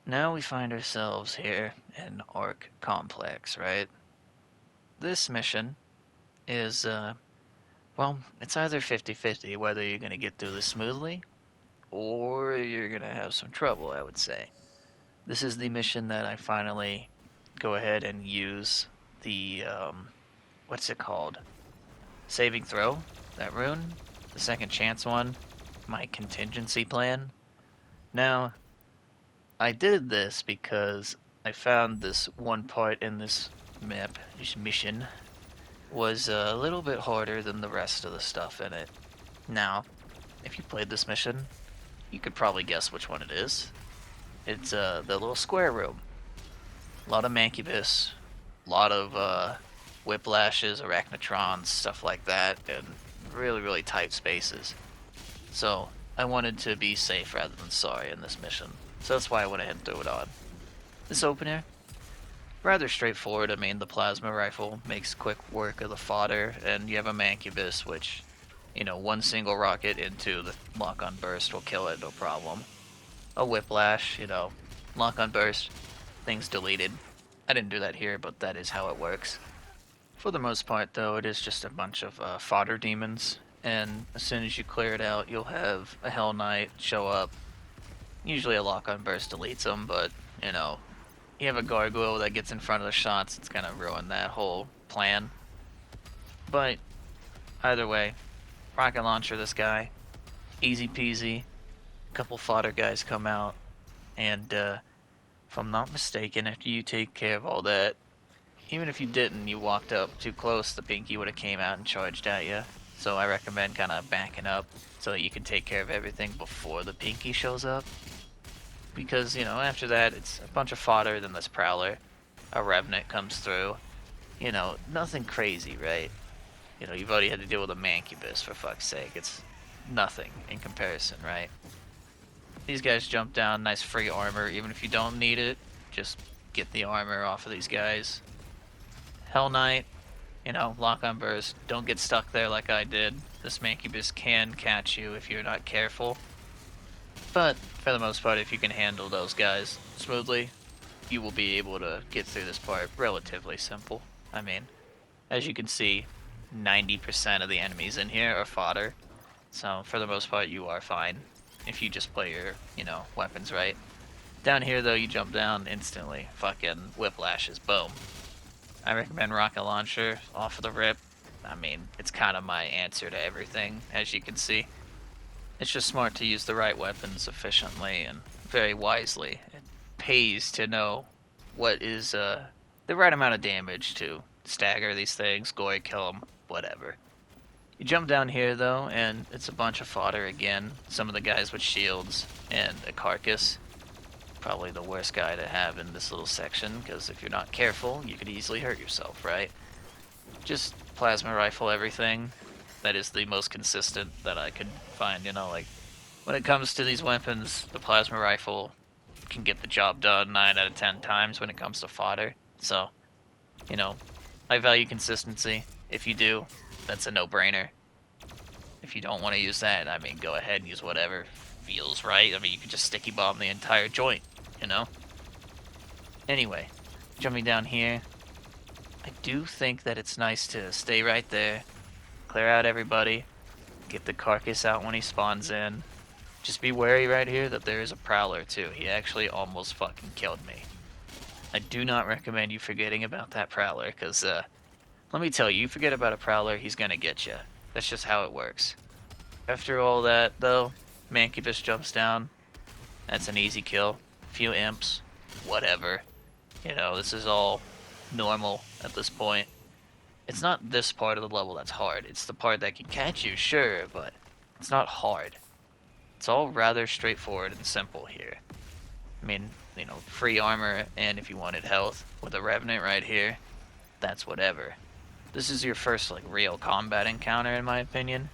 Now we find ourselves here in Ark Complex, right? This mission is, well, it's either 50-50 whether you're going to get through this smoothly or you're going to have some trouble, I would say. This is the mission that I finally go ahead and use the, what's it called? Saving throw? That rune? The second chance one? My contingency plan? Now, I did this because I found this one part in this map, this mission, was a little bit harder than the rest of the stuff in it. Now, if you played this mission, you could probably guess which one it is. It's the little square room. A lot of Mancubus, a lot of Whiplashes, Arachnotrons, stuff like that, and really, really tight spaces. So, I wanted to be safe rather than sorry in this mission. So that's why I went ahead and threw it on. This opener, rather straightforward. I mean, the plasma rifle makes quick work of the fodder, and you have a Mancubus, which, one single rocket into the lock-on burst will kill it, no problem. A Whiplash, lock-on burst, things deleted. I didn't do that here, but that is how it works. For the most part, though, it is just a bunch of fodder demons, and as soon as you clear it out, you'll have a Hell Knight show up. Usually a lock-on burst deletes them, but, you have a gargoyle that gets in front of the shots, it's gonna ruin that whole plan. But either way, rocket launcher this guy, easy peasy. A couple fodder guys come out, and if I'm not mistaken, after you take care of all that, even if you didn't, you walked up too close, the Pinky would have came out and charged at you. So I recommend kind of backing up so that you can take care of everything before the Pinky shows up. Because, after that, it's a bunch of fodder, then this Prowler. A Revenant comes through. Nothing crazy, right? You've already had to deal with a Mancubus, for fuck's sake. It's nothing in comparison, right? These guys jump down, nice free armor. Even if you don't need it, just get the armor off of these guys. Hell Knight, lock on burst. Don't get stuck there like I did. This Mancubus can catch you if you're not careful. But for the most part, if you can handle those guys smoothly, you will be able to get through this part relatively simple. I mean, as you can see, 90% of the enemies in here are fodder. So for the most part, you are fine if you just play your, weapons right. Down here, though, you jump down instantly. Fucking Whiplashes, boom. I recommend rocket launcher off of the rip. I mean, it's kind of my answer to everything, as you can see. It's just smart to use the right weapons efficiently and very wisely. It pays to know what is the right amount of damage to stagger these things, gory kill them, whatever. You jump down here though, and it's a bunch of fodder again. Some of the guys with shields and a carcass. Probably the worst guy to have in this little section, because if you're not careful, you could easily hurt yourself, right? Just plasma rifle everything. That is the most consistent that I could find, like, when it comes to these weapons, the plasma rifle can get the job done 9 out of 10 times when it comes to fodder. So, I value consistency. If you do, that's a no-brainer. If you don't want to use that, I mean, go ahead and use whatever feels right. I mean, you could just sticky bomb the entire joint, Anyway, jumping down here, I do think that it's nice to stay right there, clear out everybody, get the carcass out when he spawns in. Just be wary right here that there is a Prowler too. He actually almost fucking killed me. I do not recommend you forgetting about that Prowler, because, let me tell you, you forget about a Prowler, he's gonna get you. That's just how it works. After all that, though, Mancubus jumps down. That's an easy kill. Few imps, whatever. This is all normal at this point. It's not this part of the level that's hard. It's the part that can catch you, sure, but it's not hard. It's all rather straightforward and simple here. I mean, free armor, and if you wanted health, with a Revenant right here, that's whatever. This is your first, real combat encounter, in my opinion.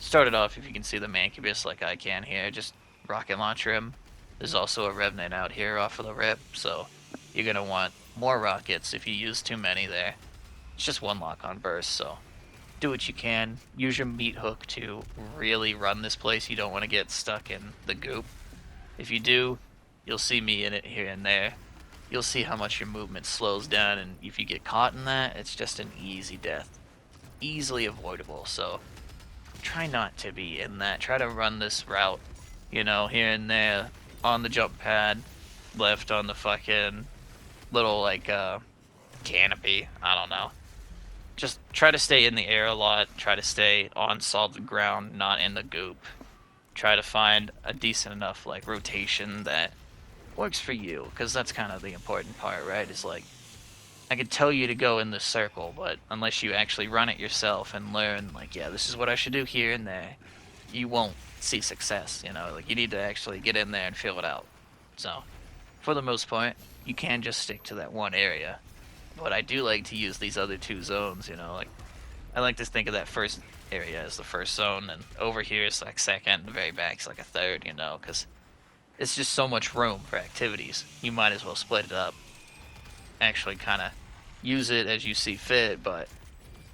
Started off, if you can see the Mancubus like I can here, just rocket launcher him. There's also a Revenant out here off of the rip, so you're going to want more rockets if you use too many there. It's just one lock-on burst, so do what you can. Use your meat hook to really run this place. You don't want to get stuck in the goop. If you do, You'll see me in it here and there. You'll see how much your movement slows down, and if you get caught in that, it's just an easy death. Easily avoidable, so try not to be in that. Try to run this route, you know, here and there, on the jump pad, left on the fucking little, like, canopy. I don't know. Just try to stay in the air a lot. Try to stay on solid ground, not in the goop. Try to find a decent enough, like, rotation that works for you, because that's kind of the important part, right? Is like, I could tell you to go in this circle, but unless you actually run it yourself and learn, like, yeah, this is what I should do here and there, you won't see success, you know? Like, you need to actually get in there and feel it out. So, for the most part, you can just stick to that one area. But I do like to use these other two zones, you know? Like, I like to think of that first area as the first zone, and over here is like second, and the very back is like a third, you know? Because it's just so much room for activities. You might as well split it up. Actually kind of use it as you see fit, but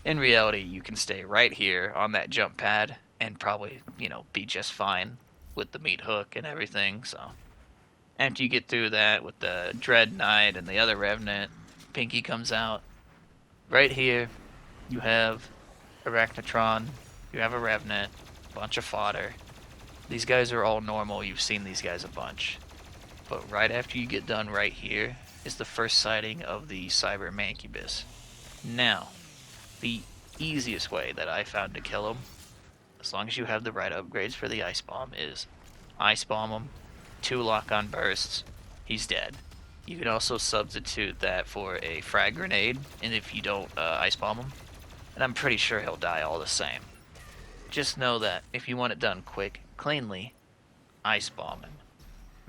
in reality, you can stay right here on that jump pad and probably, you know, be just fine with the meat hook and everything. So after you get through that with the Dread Knight and the other Revenant, Pinky comes out. Right here, you have Arachnotron, you have a Revenant, a bunch of fodder. These guys are all normal, you've seen these guys a bunch. But right after you get done right here is the first sighting of the Cyber Mancubus. Now, the easiest way that I found to kill him, as long as you have the right upgrades for the Ice Bomb, is Ice Bomb him, 2 lock-on bursts, he's dead. You can also substitute that for a frag grenade, and if you don't Ice Bomb him, and I'm pretty sure he'll die all the same. Just know that if you want it done quick, cleanly, Ice Bomb him.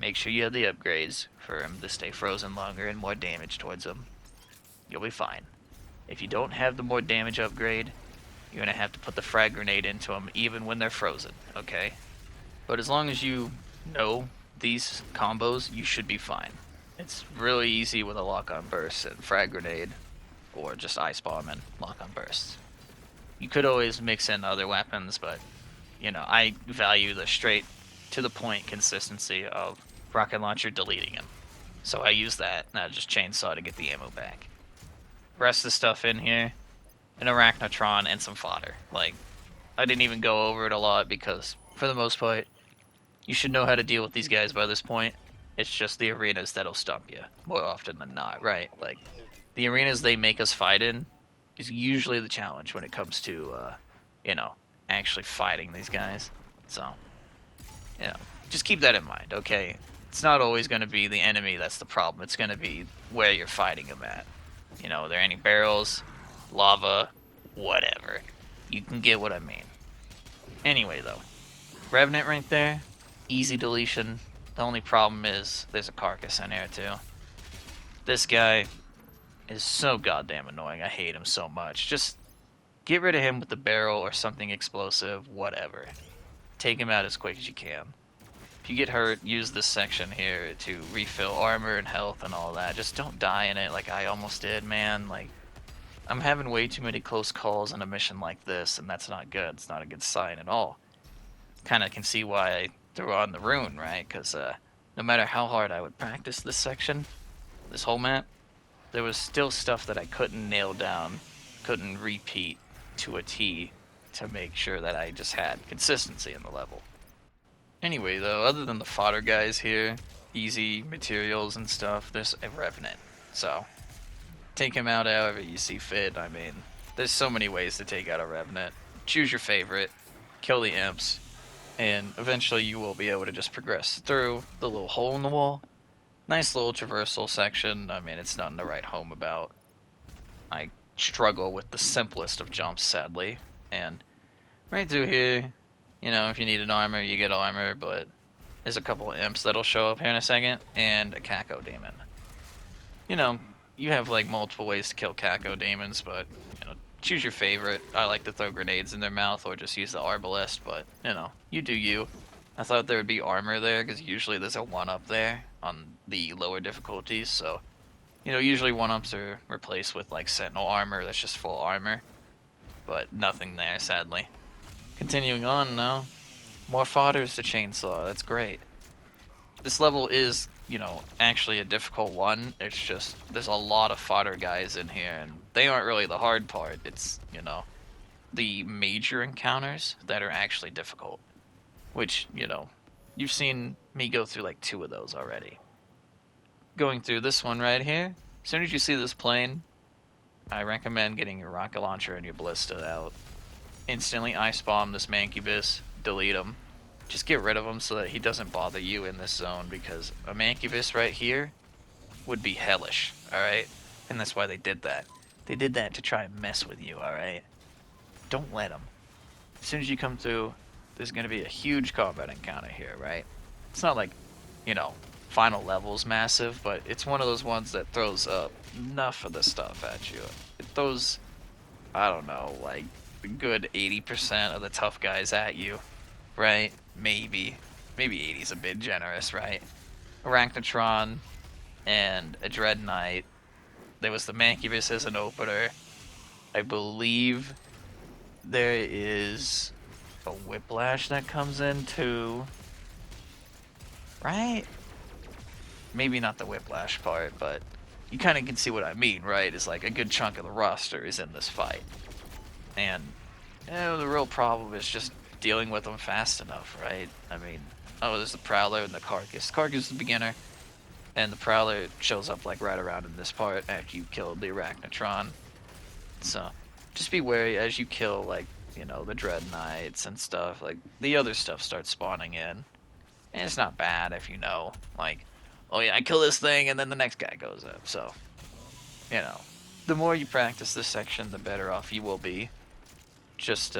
Make sure you have the upgrades for him to stay frozen longer and more damage towards him. You'll be fine. If you don't have the more damage upgrade, you're going to have to put the frag grenade into them even when they're frozen, okay? But as long as you know these combos, you should be fine. It's really easy with a lock-on burst and frag grenade, or just Ice Bomb and lock-on bursts. You could always mix in other weapons, but, you know, I value the straight to the point consistency of rocket launcher deleting him. So I use that, and I just chainsaw to get the ammo back. Rest of the stuff in here, an Arachnotron and some fodder. Like, I didn't even go over it a lot because, for the most part, you should know how to deal with these guys by this point. It's just the arenas that'll stump you, more often than not, right? Like, the arenas they make us fight in is usually the challenge when it comes to, you know, actually fighting these guys. So, you know, just keep that in mind, okay? It's not always going to be the enemy that's the problem. It's going to be where you're fighting them at. You know, are there any barrels, lava, whatever. You can get what I mean. Anyway, though, Revenant right there, easy deletion. The only problem is there's a carcass in there, too. This guy is so goddamn annoying. I hate him so much. Just get rid of him with the barrel or something explosive, whatever. Take him out as quick as you can. If you get hurt, use this section here to refill armor and health and all that. Just don't die in it like I almost did, man. Like, I'm having way too many close calls in a mission like this, and that's not good. It's not a good sign at all. Kind of can see why I threw on the rune, right? Because no matter how hard I would practice this section, this whole map, there was still stuff that I couldn't nail down, couldn't repeat to a T to make sure that I just had consistency in the level. Anyway, though, other than the fodder guys here, easy materials and stuff, there's a Revenant. So, take him out however you see fit. I mean, there's so many ways to take out a Revenant. Choose your favorite, kill the imps, and eventually you will be able to just progress through the little hole in the wall. Nice little traversal section. I mean, it's nothing to write home about. I struggle with the simplest of jumps, sadly. And right through here, you know, if you need an armor, you get armor, but there's a couple of imps that'll show up here in a second, and a Cacodemon. You know, you have like multiple ways to kill Cacodemons, but, you know, choose your favorite. I like to throw grenades in their mouth or just use the Arbalest, but, you know, you do you. I thought there would be armor there, because usually there's a 1-up there on the lower difficulties, so, you know, usually 1-ups are replaced with, like, Sentinel armor that's just full armor, but nothing there, sadly. Continuing on now, more fodders to chainsaw, that's great. This level is actually a difficult one. It's just there's a lot of fodder guys in here, and they aren't really the hard part. It's, the major encounters that are actually difficult, which, you've seen me go through like 2 of those already. Going through this one right here, as soon as you see this plane, I recommend getting your rocket launcher and your ballista out. Instantly ice bomb this Mancubus, delete him. Just get rid of him so that he doesn't bother you in this zone, because a Mancubus right here would be hellish, alright? And that's why they did that. They did that to try and mess with you, alright? Don't let them. As soon as you come through, there's going to be a huge combat encounter here, right? It's not like, final level's massive, but it's one of those ones that throws up enough of the stuff at you. It throws, I don't know, like a good 80% of the tough guys at you, right? Maybe 80's a bit generous, right? Arachnotron and a Dread Knight. There was the Mancubus as an opener. I believe there is a Whiplash that comes in too, right? Maybe not the Whiplash part, but you kind of can see what I mean, right? It's like a good chunk of the roster is in this fight. And the real problem is just dealing with them fast enough, right? I mean, there's the Prowler and the Carcass. Carcass is the beginner, and the Prowler shows up like right around in this part after you killed the Arachnotron. So just be wary as you kill, like, the Dread Knights and stuff. Like, the other stuff starts spawning in. And it's not bad if like, oh yeah, I kill this thing, and then the next guy goes up. So, the more you practice this section, the better off you will be. Just,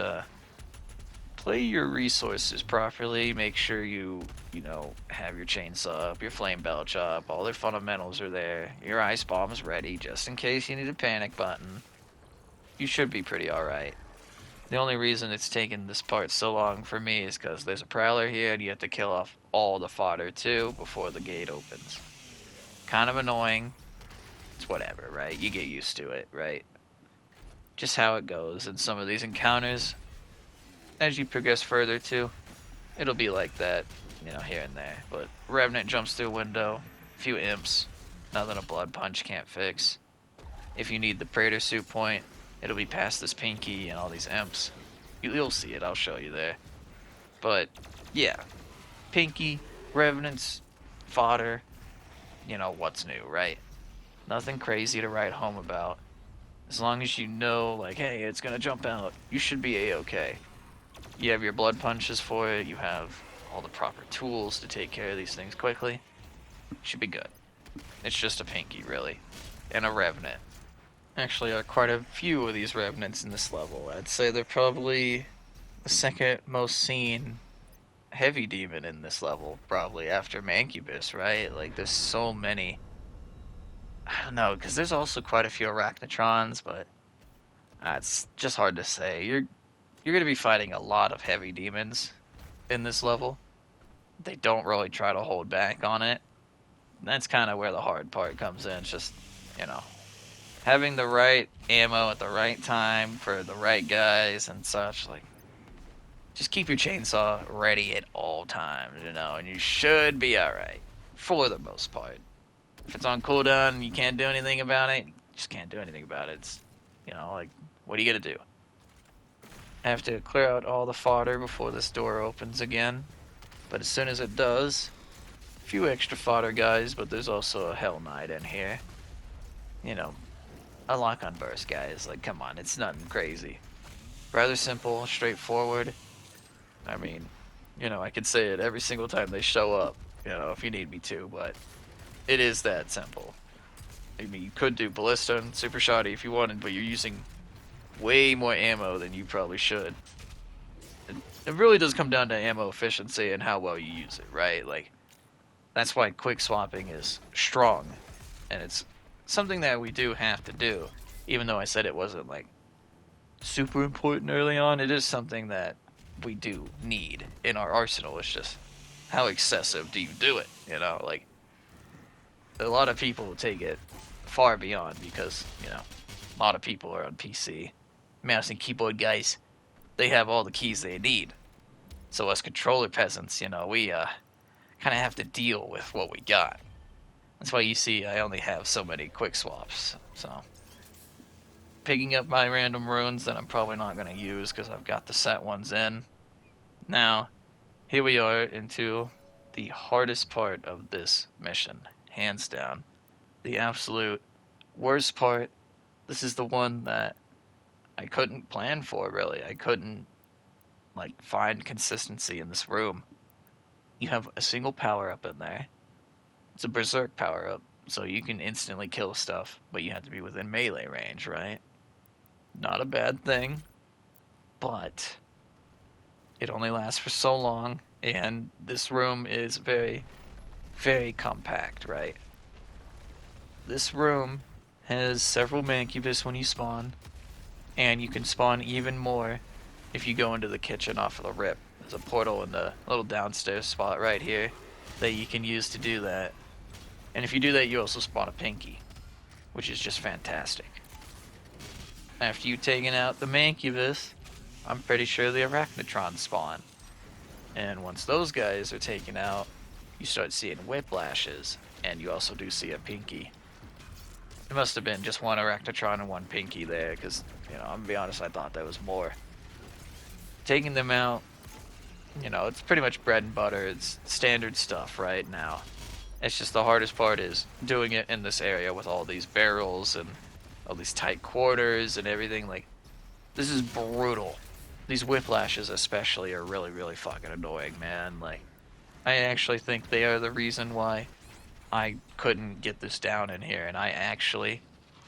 play your resources properly. Make sure you have your chainsaw up, your flame belch up, all their fundamentals are there, your ice bomb's ready, just in case you need a panic button. You should be pretty alright. The only reason it's taken this part so long for me is because there's a Prowler here, and you have to kill off all the fodder too before the gate opens. Kind of annoying. It's whatever, right? You get used to it, right? Just how it goes in some of these encounters. As you progress further too, it'll be like that, here and there. But Revenant jumps through a window, a few imps, nothing a Blood Punch can't fix. If you need the Praetor suit point, it'll be past this Pinky and all these imps. You'll see it, I'll show you there. But, yeah. Pinky, Revenants, fodder, what's new, right? Nothing crazy to write home about. As long as you know, like, hey, it's gonna jump out, you should be a-okay. You have your Blood Punches for it, you have all the proper tools to take care of these things quickly. Should be good. It's just a Pinky, really. And a Revenant. Actually, quite a few of these Revenants in this level. I'd say they're probably the second most seen heavy demon in this level, probably after Mancubus, right? Like, there's so many. I don't know, because there's also quite a few Arachnotrons, but it's just hard to say. You're going to be fighting a lot of heavy demons in this level. They don't really try to hold back on it. That's kind of where the hard part comes in. It's just, having the right ammo at the right time for the right guys and such. Like, just keep your chainsaw ready at all times, and you should be alright. For the most part. If it's on cooldown and you can't do anything about it, you just can't do anything about it. It's, like, what are you gonna do? I have to clear out all the fodder before this door opens again. But as soon as it does, a few extra fodder guys, but there's also a Hell Knight in here. A lock on burst, guys. Like, come on, it's nothing crazy. Rather simple, straightforward. I mean, I could say it every single time they show up, if you need me to, but it is that simple. I mean, you could do Ballista and Super Shoddy if you wanted, but you're using way more ammo than you probably should. It really does come down to ammo efficiency and how well you use it, right? Like, that's why quick swapping is strong, and it's something that we do have to do. Even though I said it wasn't, like, super important early on, it is something that we do need in our arsenal. It's just, how excessive do you do it? Like, a lot of people take it far beyond because, a lot of people are on PC. Mouse and keyboard guys, they have all the keys they need. So us controller peasants, we kind of have to deal with what we got. That's why you see I only have so many quick swaps. So, picking up my random runes that I'm probably not going to use because I've got the set ones in. Now, here we are into the hardest part of this mission, hands down. The absolute worst part. This is the one that I couldn't plan for, really. I couldn't, like, find consistency in this room. You have a single power up in there. It's a berserk power up, so you can instantly kill stuff, but you have to be within melee range, right? Not a bad thing, but it only lasts for so long, and this room is very, very compact, right? This room has several Mancubus when you spawn, and you can spawn even more if you go into the kitchen off of the rip. There's a portal in the little downstairs spot right here that you can use to do that. And if you do that, you also spawn a Pinky, which is just fantastic. After you've taken out the Mancubus, I'm pretty sure the Arachnotrons spawn. And once those guys are taken out, you start seeing Whiplashes, and you also do see a Pinky. It must have been just one Arachnotron and one Pinky there, because, you know, I'm gonna be honest, I thought there was more. Taking them out, you know, it's pretty much bread and butter. It's standard stuff right now. It's just the hardest part is doing it in this area with all these barrels and all these tight quarters and everything. Like, this is brutal. These Whiplashes especially are really, really fucking annoying, man. Like, I actually think they are the reason why I couldn't get this down in here, and I actually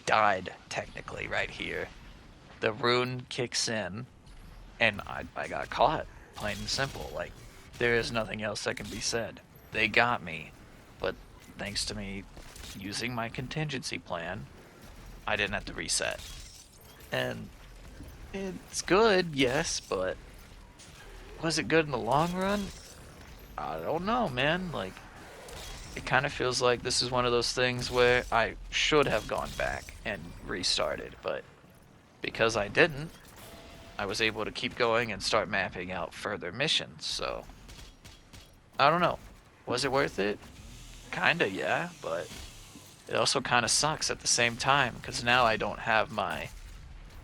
died technically right here. The rune kicks in, and I got caught, plain and simple. Like, there is nothing else that can be said. They got me, but thanks to me using my contingency plan, I didn't have to reset. And it's good, yes, but was it good in the long run? I don't know, man. Like, it kind of feels like this is one of those things where I should have gone back and restarted, but because I didn't, I was able to keep going and start mapping out further missions, so I don't know. Was it worth it? Kinda, yeah, but it also kind of sucks at the same time, because now I don't have my,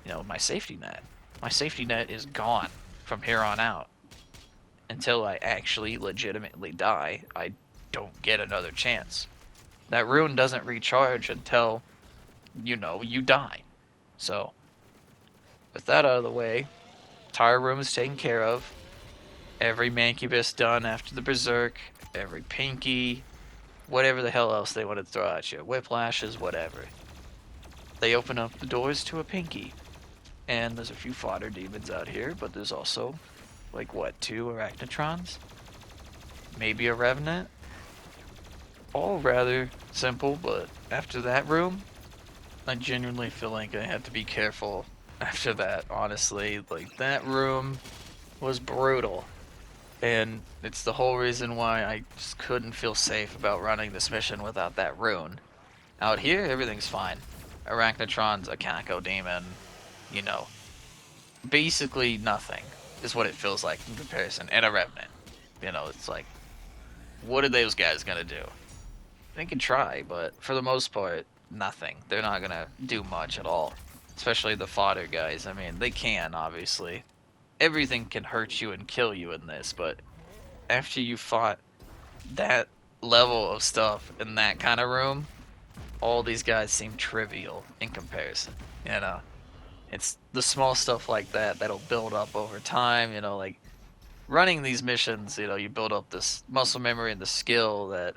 you know, my safety net. My safety net is gone from here on out. Until I actually legitimately die, I don't get another chance. That rune doesn't recharge until, you know, you die. So, with that out of the way, entire room is taken care of. Every Mancubus done after the Berserk, every Pinky, whatever the hell else they want to throw at you, Whiplashes, whatever. They open up the doors to a Pinky. And there's a few fodder demons out here, but there's also, like, what, 2 Arachnotrons? Maybe a Revenant? All rather simple, but after that room, I genuinely feel like I had to be careful after that, honestly. Like, that room was brutal. And it's the whole reason why I just couldn't feel safe about running this mission without that rune. Out here, everything's fine. Arachnotron's a Cacodemon, you know. Basically nothing is what it feels like in comparison. And a Revenant. You know, it's like, what are those guys gonna do? They can try, but for the most part, nothing. They're not gonna do much at all. Especially the fodder guys. I mean, they can, obviously. Everything can hurt you and kill you in this, but after you fought that level of stuff in that kind of room, all these guys seem trivial in comparison. You know, it's the small stuff like that that'll build up over time. You know, like running these missions, you know, you build up this muscle memory and the skill that,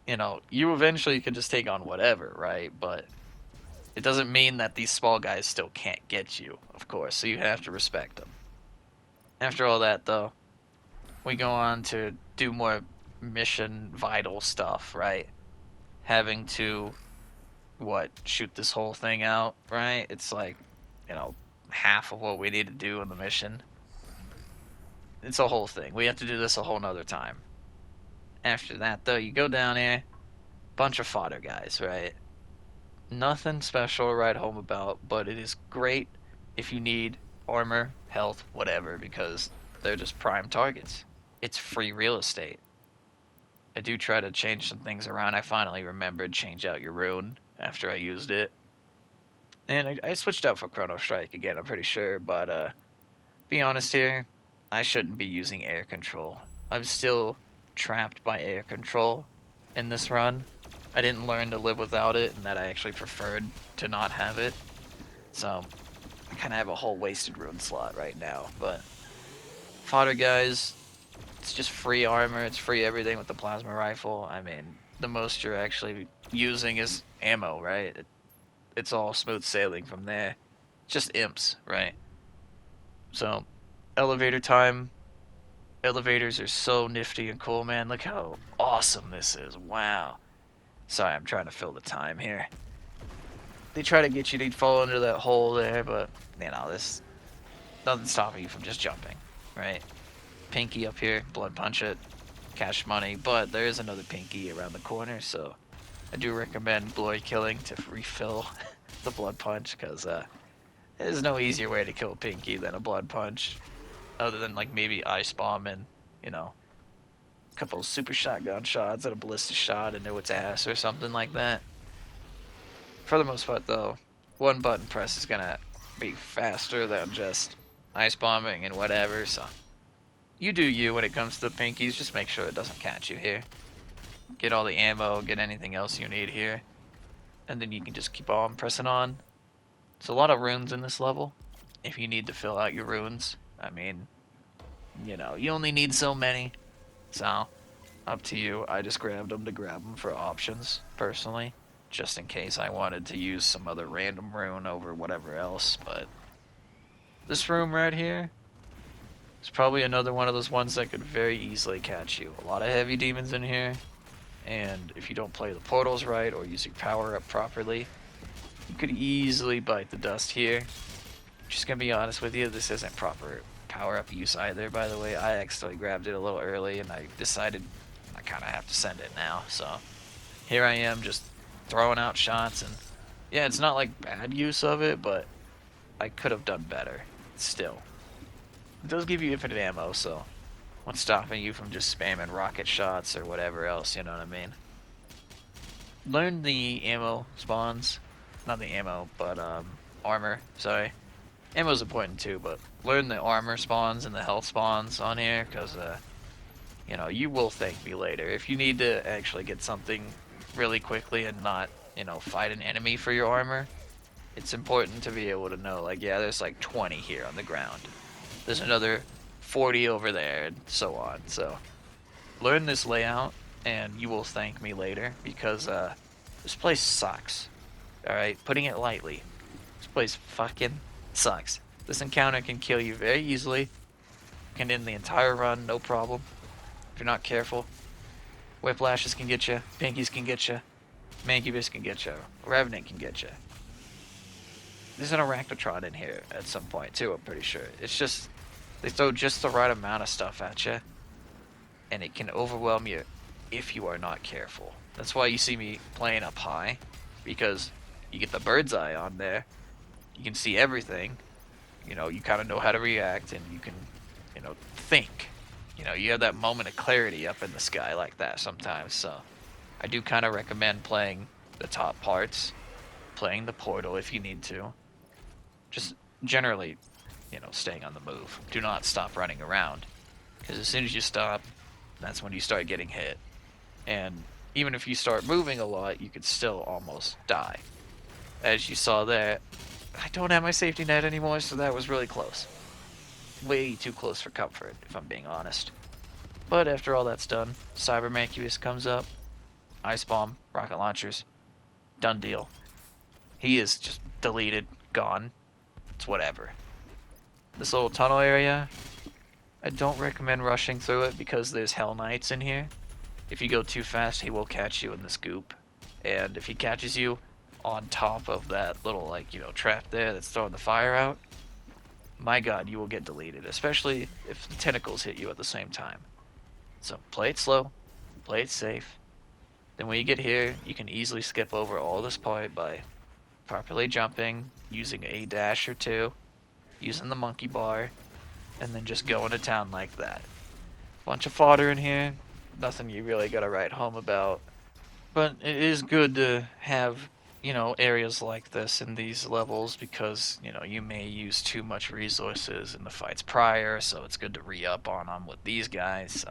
you know, you eventually can just take on whatever, right? But it doesn't mean that these small guys still can't get you, of course, so you have to respect them. After all that, though, we go on to do more mission vital stuff, right? Having to, what, shoot this whole thing out, right? It's like, you know, half of what we need to do in the mission. It's a whole thing. We have to do this a whole nother time. After that, though, you go down here, bunch of fodder guys, right? Nothing special to write home about, but it is great if you need armor, health, whatever, because they're just prime targets. It's free real estate. I do try to change some things around. I finally remembered change out your rune after I used it. And I switched out for Chrono Strike again, I'm pretty sure, but be honest here, I shouldn't be using air control. I'm still trapped by air control in this run. I didn't learn to live without it, and that I actually preferred to not have it. So, I kind of have a whole wasted rune slot right now, but fodder guys, it's just free armor, it's free everything with the plasma rifle. I mean, the most you're actually using is ammo, right? It's all smooth sailing from there. Just imps, right? So, elevator time. Elevators are so nifty and cool, man. Look how awesome this is. Wow. Sorry, I'm trying to fill the time here. They try to get you to fall into that hole there, but, this nothing stopping you from just jumping, right? Pinky up here, blood punch it, cash money, but there is another pinky around the corner, so I do recommend glory killing to refill the blood punch, because there's no easier way to kill pinky than a blood punch, other than like maybe ice bomb and, a couple of super shotgun shots and a ballista shot into its ass or something like that. For the most part, though, one button press is gonna be faster than just ice bombing and whatever, so you do you when it comes to the pinkies. Just make sure it doesn't catch you here. Get all the ammo, get anything else you need here, and then you can just keep on pressing on. There's a lot of runes in this level. If you need to fill out your runes, I mean, you only need so many, so up to you. I just grabbed them to grab them for options, personally, just in case I wanted to use some other random rune over whatever else, but this room right here is probably another one of those ones that could very easily catch you. A lot of heavy demons in here, and if you don't play the portals right or use your power up properly, you could easily bite the dust here. Just gonna be honest with you, this isn't proper power up use either, by the way. I accidentally grabbed it a little early and I decided I kind of have to send it now, so here I am just throwing out shots, and yeah, it's not like bad use of it, but I could have done better still. It does give you infinite ammo, so what's stopping you from just spamming rocket shots or whatever else, you know what I mean? Learn the ammo spawns. Not the ammo, but armor, sorry. Ammo's important too, but learn the armor spawns and the health spawns on here, because, you will thank me later. If you need to actually get something really quickly and not, fight an enemy for your armor, it's important to be able to know, like, yeah, there's like 20 here on the ground. There's another 40 over there, and so on. So, learn this layout, and you will thank me later, because this place sucks. Alright, putting it lightly. This place fucking sucks. This encounter can kill you very easily. Can end the entire run, no problem. If you're not careful. Whiplashes can get you. Pinkies can get you. Mancubus can get you. Revenant can get you. There's an Arachnotron in here at some point too, I'm pretty sure. It's just, they throw just the right amount of stuff at you, and it can overwhelm you if you are not careful. That's why you see me playing up high, because you get the bird's eye on there. You can see everything. You kind of know how to react, and you can, think. You have that moment of clarity up in the sky like that sometimes, so I do kind of recommend playing the top parts, playing the portal if you need to. Just generally, staying on the move. Do not stop running around, because as soon as you stop, that's when you start getting hit. And even if you start moving a lot, you could still almost die. As you saw there, I don't have my safety net anymore, so that was really close. Way too close for comfort, if I'm being honest. But after all that's done, Cyber Mancubus comes up, Ice Bomb, rocket launchers, done deal. He is just deleted, gone. It's whatever. This little tunnel area, I don't recommend rushing through it because there's Hell Knights in here. If you go too fast, he will catch you in the scoop. And if he catches you on top of that little, trap there that's throwing the fire out, my god, you will get deleted, especially if the tentacles hit you at the same time. So play it slow, play it safe. Then when you get here, you can easily skip over all this part by properly jumping, using a dash or two, using the monkey bar, and then just going to town like that. Bunch of fodder in here. nothing you really gotta write home about. But it is good to have, areas like this in these levels because, you may use too much resources in the fights prior, so it's good to re-up on them with these guys.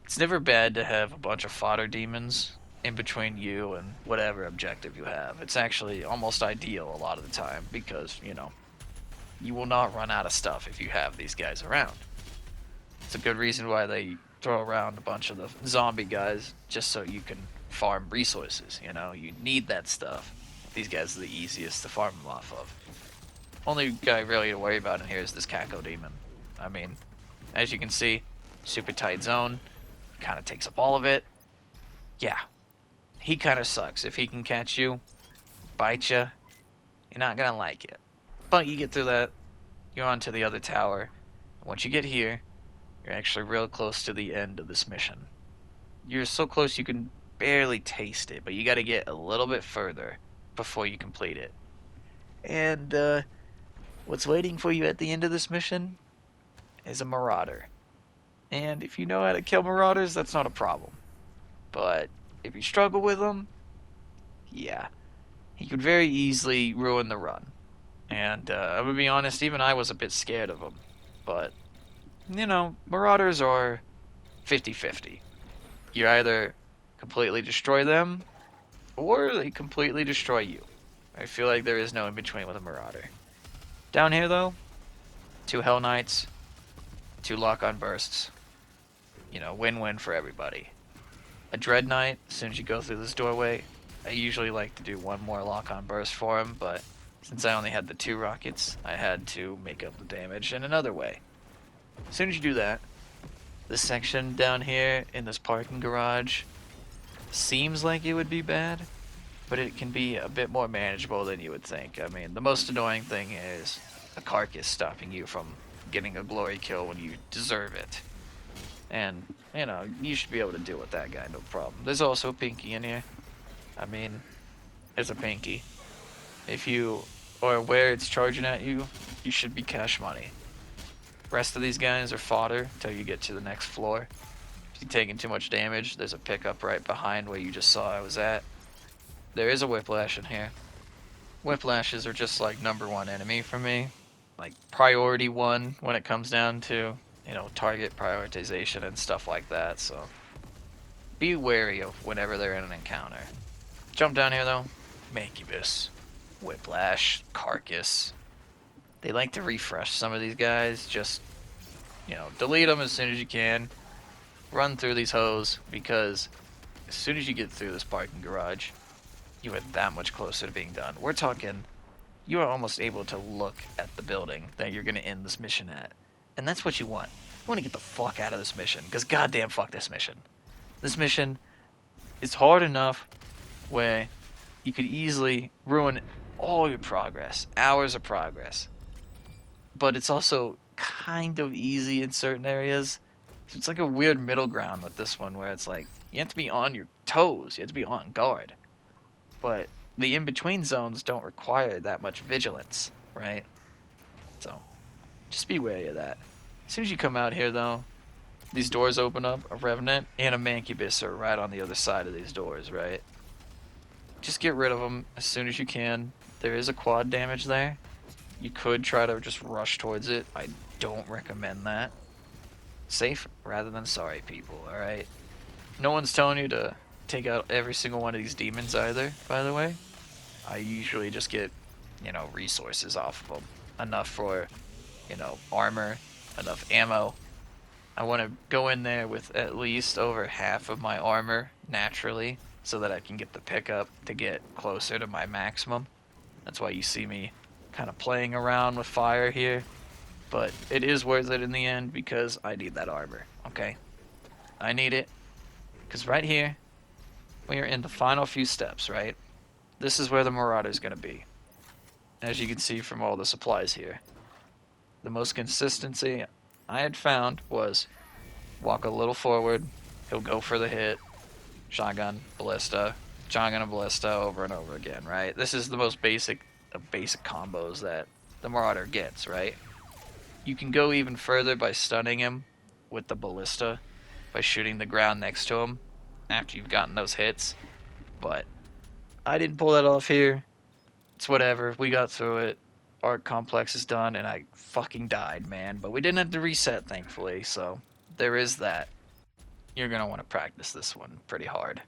It's never bad to have a bunch of fodder demons in between you and whatever objective you have. It's actually almost ideal a lot of the time because, you will not run out of stuff if you have these guys around. It's a good reason why they throw around a bunch of the zombie guys just so you can farm resources. You need that stuff. These guys are the easiest to farm them off of. Only guy really to worry about in here is this Kako Demon. I mean, as you can see, super tight zone, kind of takes up all of it. Yeah, he kind of sucks. If he can catch you, bite you, you're not gonna like it. But you get through that, you're on to the other tower. Once you get here, you're actually real close to the end of this mission. You're so close you can barely taste it, but you gotta get a little bit further before you complete it. And what's waiting for you at the end of this mission is a Marauder. And if you know how to kill Marauders, that's not a problem. But if you struggle with them, yeah, he could very easily ruin the run. And I'm gonna be honest, even I was a bit scared of him. But, Marauders are 50-50. You either completely destroy them, or they completely destroy you. I feel like there is no in between with a Marauder. Down here, though, 2 Hell Knights, 2 lock-on bursts. Win-win for everybody. A Dread Knight, as soon as you go through this doorway, I usually like to do 1 more lock-on burst for him, but since I only had the 2 rockets, I had to make up the damage in another way. As soon as you do that, this section down here in this parking garage seems like it would be bad, but it can be a bit more manageable than you would think. I mean, the most annoying thing is a carcass stopping you from getting a glory kill when you deserve it. And, you should be able to deal with that guy, no problem. There's also a Pinky in here. I mean, it's a Pinky. If you are aware it's charging at you, you should be cash money. Rest of these guys are fodder until you get to the next floor. If you're taking too much damage, there's a pickup right behind where you just saw I was at. There is a Whiplash in here. Whiplashes are just like #1 enemy for me. Like priority 1 when it comes down to, target prioritization and stuff like that, so be wary of whenever they're in an encounter. Jump down here though. Mancubus, Whiplash, Carcass. They like to refresh some of these guys. Just, delete them as soon as you can. Run through these hoes, because as soon as you get through this parking garage, you are that much closer to being done. We're talking, you are almost able to look at the building that you're going to end this mission at. And that's what you want. You want to get the fuck out of this mission, because goddamn fuck this mission. This mission is hard enough where you could easily ruin all your progress, hours of progress. But it's also kind of easy in certain areas. It's like a weird middle ground with this one where it's like, you have to be on your toes, you have to be on guard. But the in-between zones don't require that much vigilance, right? So, just be wary of that. As soon as you come out here, though, these doors open up. A Revenant and a Mancubus are right on the other side of these doors, right? Just get rid of them as soon as you can. There is a quad damage there. You could try to just rush towards it. I don't recommend that. Safe rather than sorry, people, alright? No one's telling you to take out every single one of these demons either, by the way. I usually just get, resources off of them. Enough for, armor, enough ammo. I want to go in there with at least over half of my armor, naturally, so that I can get the pickup to get closer to my maximum. That's why you see me kind of playing around with fire here. But it is worth it in the end because I need that armor, okay? I need it. Because right here, we are in the final few steps, right? This is where the Marauder's going to be. As you can see from all the supplies here. The most consistency I had found was walk a little forward, he'll go for the hit, shotgun, ballista, shotgun and ballista over and over again, right? This is the most basic of basic combos that the Marauder gets, right? You can go even further by stunning him with the ballista, by shooting the ground next to him after you've gotten those hits. But I didn't pull that off here. It's whatever. We got through it. Arc Complex is done, and I fucking died, man. But we didn't have to reset, thankfully, so there is that. You're gonna want to practice this one pretty hard.